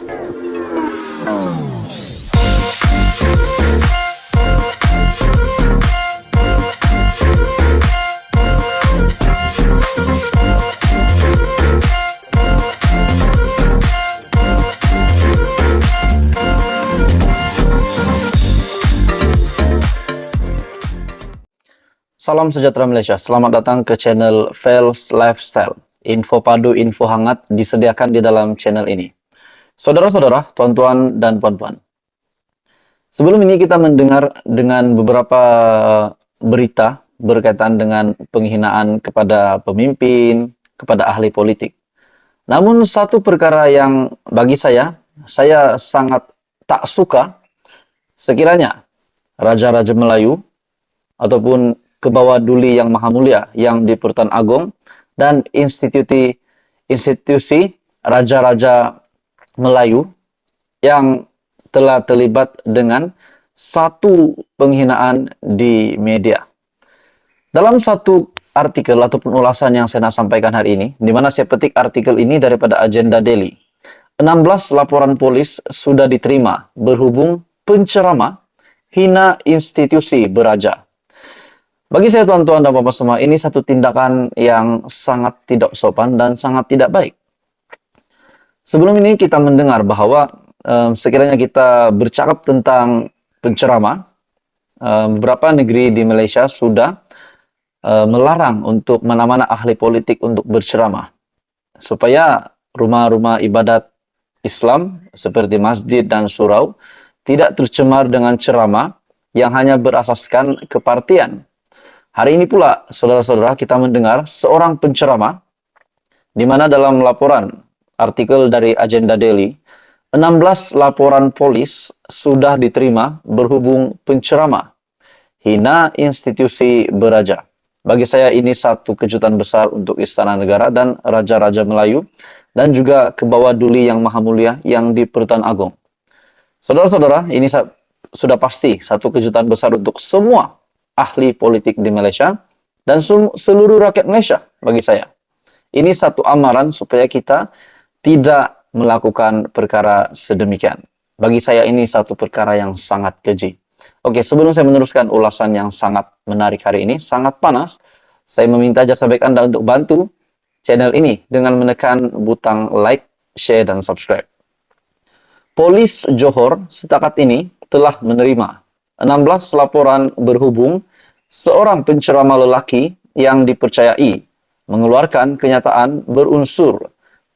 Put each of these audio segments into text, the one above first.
Salam sejahtera Malaysia, selamat datang ke channel Fels Lifestyle. Info padu, info hangat disediakan di dalam channel ini. Saudara-saudara, tuan-tuan dan puan-puan. Sebelum ini kita mendengar dengan beberapa berita berkaitan dengan penghinaan kepada pemimpin, kepada ahli politik. Namun satu perkara yang bagi saya sangat tak suka sekiranya Raja-Raja Melayu ataupun Kebawah Duli Yang Maha Mulia yang di Pertuan Agong dan institusi Raja-Raja Melayu yang telah terlibat dengan satu penghinaan di media. Dalam satu artikel ataupun ulasan yang saya nak sampaikan hari ini, di mana saya petik artikel ini daripada Agenda Daily. 16 laporan polis sudah diterima berhubung penceramah hina institusi beraja. Bagi saya tuan-tuan dan bapak semua, ini satu tindakan yang sangat tidak sopan dan sangat tidak baik. Sebelum ini kita mendengar bahwa sekiranya kita bercakap tentang penceramah, beberapa negeri di Malaysia sudah melarang untuk mana-mana ahli politik untuk berceramah. Supaya rumah-rumah ibadat Islam seperti masjid dan surau tidak tercemar dengan ceramah yang hanya berasaskan kepartian. Hari ini pula, saudara-saudara, kita mendengar seorang penceramah, di mana dalam laporan artikel dari Agenda Daily, 16 laporan polis sudah diterima berhubung penceramah hina institusi beraja. Bagi saya ini satu kejutan besar untuk Istana Negara dan Raja-Raja Melayu, dan juga Kebawah Duli Yang Maha Mulia yang di Pertuan Agong. Saudara-saudara, ini sudah pasti satu kejutan besar untuk semua ahli politik di Malaysia dan seluruh rakyat Malaysia bagi saya. Ini satu amaran supaya kita tidak melakukan perkara sedemikian. Bagi saya ini satu perkara yang sangat keji. Oke, sebelum saya meneruskan ulasan yang sangat menarik hari ini, sangat panas, saya meminta jasa baik Anda untuk bantu channel ini dengan menekan butang like, share, dan subscribe. Polis Johor setakat ini telah menerima 16 laporan berhubung seorang penceramah lelaki yang dipercayai mengeluarkan kenyataan berunsur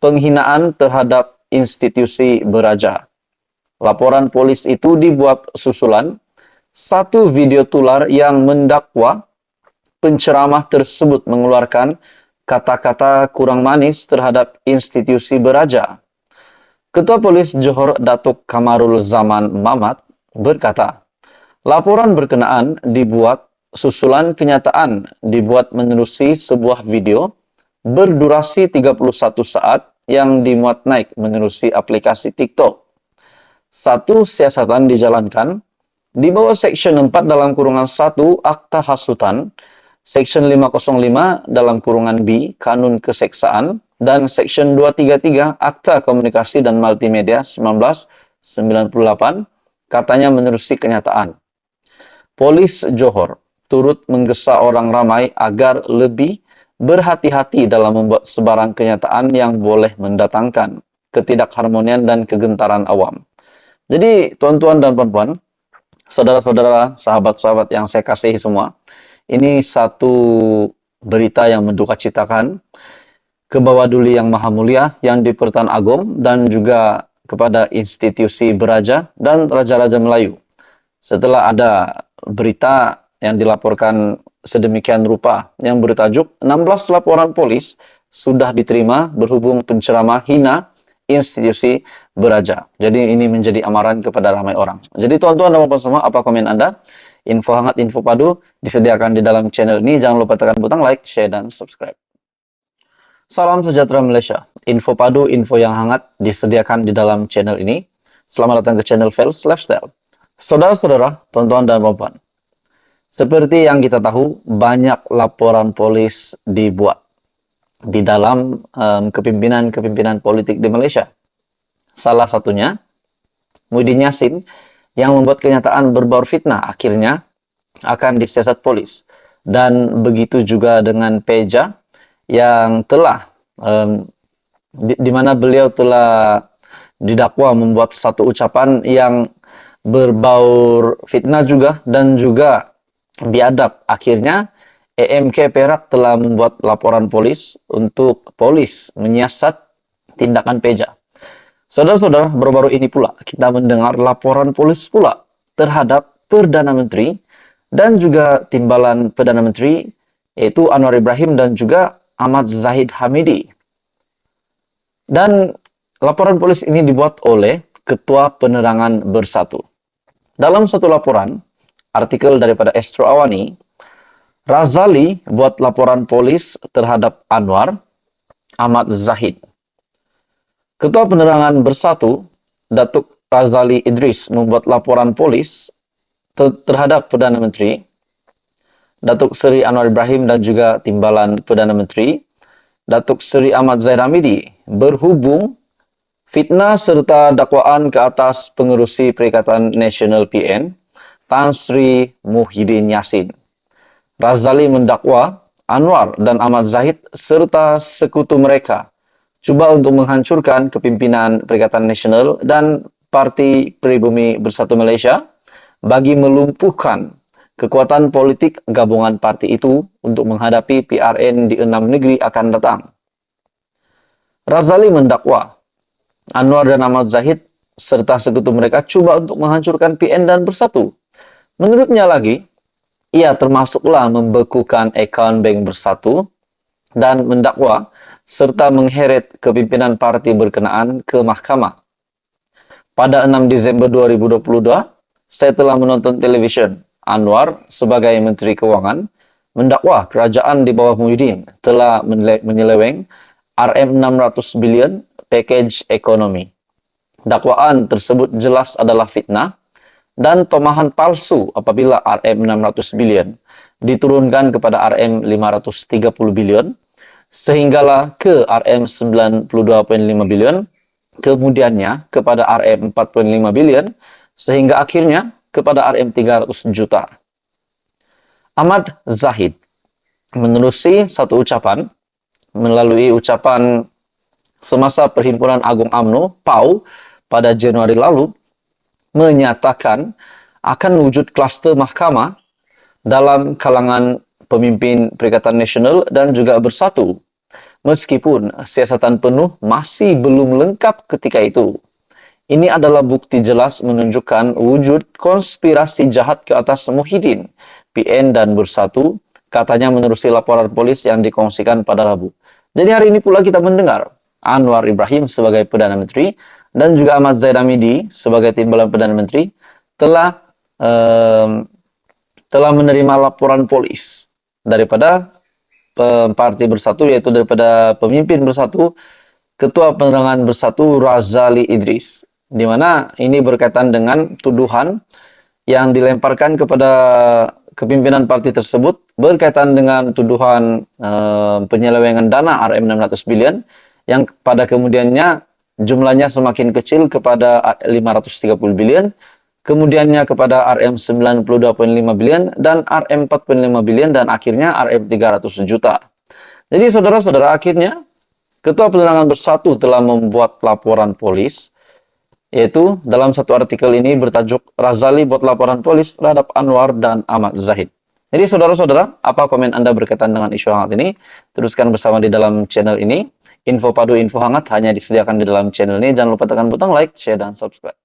penghinaan terhadap institusi beraja. Laporan polis itu dibuat susulan satu video tular yang mendakwa penceramah tersebut mengeluarkan kata-kata kurang manis terhadap institusi beraja. Ketua Polis Johor Datuk Kamarul Zaman Mamat berkata, laporan berkenaan dibuat susulan kenyataan dibuat menerusi sebuah video berdurasi 31 saat yang dimuat naik menerusi aplikasi TikTok. Satu siasatan dijalankan di bawah Seksyen 4 dalam kurungan 1 Akta Hasutan, Seksyen 505 dalam kurungan B Kanun Keseksaan, dan Seksyen 233 Akta Komunikasi dan Multimedia 1998, katanya menerusi kenyataan. Polis Johor turut menggesa orang ramai agar lebih berhati-hati dalam membuat sebarang kenyataan yang boleh mendatangkan ketidakharmonian dan kegentaran awam. Jadi, tuan-tuan dan puan-puan, saudara-saudara, sahabat-sahabat yang saya kasihi semua, ini satu berita yang mendukacitakan Kebawah Duli Yang Maha Mulia yang di Pertuan Agong dan juga kepada institusi beraja dan Raja-Raja Melayu. Setelah ada berita yang dilaporkan sedemikian rupa yang bertajuk 16 laporan polis sudah diterima berhubung penceramah hina institusi beraja. Jadi ini menjadi amaran kepada ramai orang. Jadi tuan-tuan dan puan semua, apa komen Anda? Info hangat, info padu disediakan di dalam channel ini. Jangan lupa tekan butang like, share, dan subscribe. Salam sejahtera Malaysia. Info padu, info yang hangat disediakan di dalam channel ini. Selamat datang ke channel Fels Lifestyle. Saudara-saudara, tuan-tuan dan puan-puan, seperti yang kita tahu, banyak laporan polis dibuat di dalam kepimpinan-kepimpinan politik di Malaysia. Salah satunya Muhyiddin Yassin yang membuat kenyataan berbaur fitnah akhirnya akan disiasat polis. Dan begitu juga dengan Peja yang telah di mana beliau telah didakwa membuat satu ucapan yang berbaur fitnah juga dan juga biadab. Akhirnya EMK Perak telah membuat laporan polis untuk polis menyiasat tindakan Peja. Saudara-saudara, baru-baru ini pula kita mendengar laporan polis pula terhadap Perdana Menteri dan juga timbalan Perdana Menteri, yaitu Anwar Ibrahim dan juga Ahmad Zahid Hamidi. Dan laporan polis ini dibuat oleh Ketua Penerangan Bersatu. Dalam satu laporan, artikel daripada Astro Awani, Razali buat laporan polis terhadap Anwar, Ahmad Zahid. Ketua Penerangan Bersatu, Datuk Razali Idris membuat laporan polis terhadap Perdana Menteri, Datuk Seri Anwar Ibrahim dan juga timbalan Perdana Menteri, Datuk Seri Ahmad Zahid Hamidi, berhubung fitnah serta dakwaan ke atas pengerusi Perikatan Nasional PN, Tan Sri Muhyiddin Yassin. Razali mendakwa Anwar dan Ahmad Zahid serta sekutu mereka cuba untuk menghancurkan kepimpinan Perikatan Nasional dan Parti Pribumi Bersatu Malaysia bagi melumpuhkan kekuatan politik gabungan parti itu untuk menghadapi PRN di 6 negeri akan datang. Razali mendakwa Anwar dan Ahmad Zahid serta sekutu mereka cuba untuk menghancurkan PN dan Bersatu. Menurutnya lagi, ia termasuklah membekukan akaun bank Bersatu dan mendakwa serta mengheret kepimpinan parti berkenaan ke mahkamah. Pada 6 Desember 2022, saya telah menonton televisyen. Anwar sebagai Menteri Keuangan mendakwa kerajaan di bawah Muhyiddin telah menyeleweng RM600 bilion package ekonomi. Dakwaan tersebut jelas adalah fitnah dan tomahan palsu apabila RM600 bilion diturunkan kepada RM530 bilion sehinggalah ke RM92.5 bilion, kemudiannya kepada RM4.5 bilion sehingga akhirnya kepada RM300 juta. Ahmad Zahid menerusi satu ucapan melalui ucapan semasa Perhimpunan Agung UMNO PAU pada Januari lalu menyatakan akan wujud klaster mahkamah dalam kalangan pemimpin Perikatan Nasional dan juga Bersatu, meskipun siasatan penuh masih belum lengkap ketika itu. Ini adalah bukti jelas menunjukkan wujud konspirasi jahat ke atas Muhyiddin, PN dan Bersatu, katanya menerusi laporan polis yang dikongsikan pada Rabu. Jadi hari ini pula kita mendengar Anwar Ibrahim sebagai Perdana Menteri dan juga Ahmad Zahid Hamidi sebagai timbalan Perdana Menteri telah menerima laporan polis daripada Parti Bersatu, yaitu daripada pemimpin Bersatu, Ketua Penerangan Bersatu Razali Idris, di mana ini berkaitan dengan tuduhan yang dilemparkan kepada kepimpinan parti tersebut berkaitan dengan tuduhan penyelewengan dana RM600 bilion yang pada kemudiannya jumlahnya semakin kecil kepada 530 bilion, kemudiannya kepada RM92.5 bilion dan RM4.5 bilion dan akhirnya RM300 juta. Jadi saudara-saudara, akhirnya Ketua Penerangan Bersatu telah membuat laporan polis, yaitu dalam satu artikel ini bertajuk Razali buat laporan polis terhadap Anwar dan Ahmad Zahid. Jadi saudara-saudara, apa komen Anda berkaitan dengan isu hangat ini? Teruskan bersama di dalam channel ini. Info padu, info hangat hanya disediakan di dalam channel ini. Jangan lupa tekan butang like, share, dan subscribe.